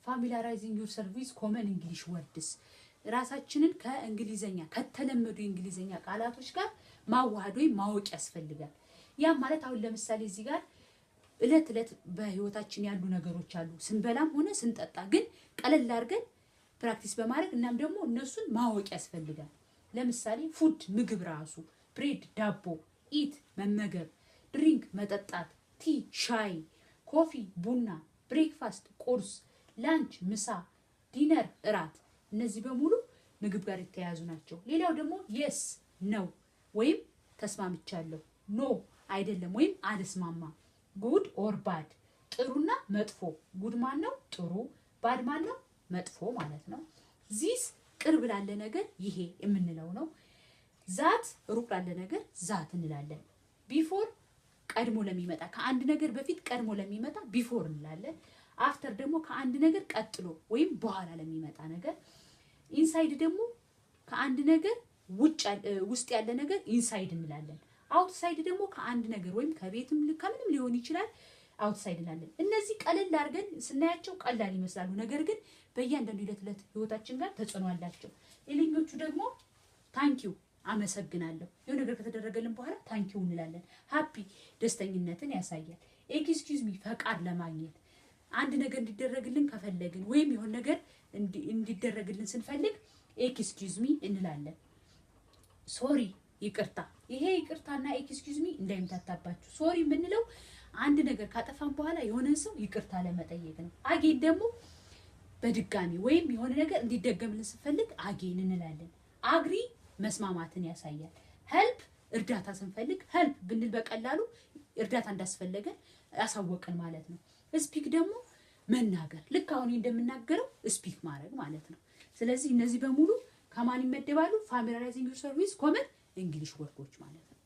familiarizing yourself with common English words ራሳችንን ከእንግሊዘኛ ከተለመዱ እንግሊዘኛ ቃላቶች ጋር ማዋሃድ ወይ ማወቅ ያስፈልጋል ያ ማለት አሁን ለምሳሌ እዚህ ጋር እለት በህይወታችን ያሉ ነገሮች አሉ ስንበላም ሆነ ስንጠጣ ግን ቀለል አድርገን ፕራክቲስ በማድረግ እናም ደግሞ እነሱን ማወቅ ያስፈልጋል ለምሳሌ ፉድ ምግብ ራሱ ብሬድ ዳቦ ኢት መመገብ ድሪንክ መጠጣት ቲ ሻይ ኮፊ ቡና ብሬክፋስት ቁርስ ላንች ምሳ ዲነር እራት እነዚህ በሙሉ ምግብ ጋር የተያያዙ ናቸው ሌላው ደግሞ yes ነው ወይም ተስማምቻለሁ ኖ አይደለም ወይም አልስማማ good or bad ጥሩና መጥፎ good ማን ነው ጥሩ bad ማን ነው መጥፎ ማለት ነው this ቅርብ ላለ ነገር ይሄ የምንለው ነው that ሩቅ ላለ ነገር that እንላለን before ቀድሞ ለሚመጣ ከአንድ ነገር በፊት ቀድሞ ለሚመጣ before እንላለን after ደግሞ ከአንድ ነገር ቀጥሎ ወይም በኋላ ለሚመጣ ነገር inside ደግሞ ከአንድ ነገር ውስጥ ያለ ነገር inside እንላለን outside ደግሞ ከአንድ ነገር ወይም ከቤትም ከምንም ሊሆን ይችላል outside እንላለን እነዚህ ቀለል አድርገን ስናያቸው ቀላል ይመስላሉ ነገር ግን በእያንዳንዱ ዕለት ህይወታችን ጋር ተጽዕኖ አላቸው ሌሎቹ ደግሞ thank you አመሰግናለሁ የሆነ ነገር ከተደረገልን በኋላ thank you እንላለን happy ደስተኝነትን ያሳያል excuse me ፈቃድ ለማግኘት አንድ ነገር እንዲደረግልን ከፈለግን ወይም የሆነ ነገር እንዲደረግልን ስንፈልግ excuse me እንላለን sorry ይቅርታ ይሄ ይቅርታና excuse me እንዳይምታታባችሁ sorry ምንለው አንድ ነገር ካጠፋን በኋላ የሆነ ሰው ይቅርታ ለመጠየቅ ነው አጌን ደግሞ በድጋሚ ወይም የሆነ ነገር እንዲደገምልን ስንፈልግ አጌን እንላለን agree መስማማትን ያሳያል help እርዳታ ስንፈልግ help ብንል በቀላሉ እርዳታ እንዳስፈልገን ያሳወቀን ማለት ነው speak ደግሞ መናገር ልክ አሁን እንደምናገረው speak ማድረግ ማለት ነው ስለዚህ እነዚህ በሙሉ ከማን ይመደባሉ familiarizing yourself with common English words ማለት ነው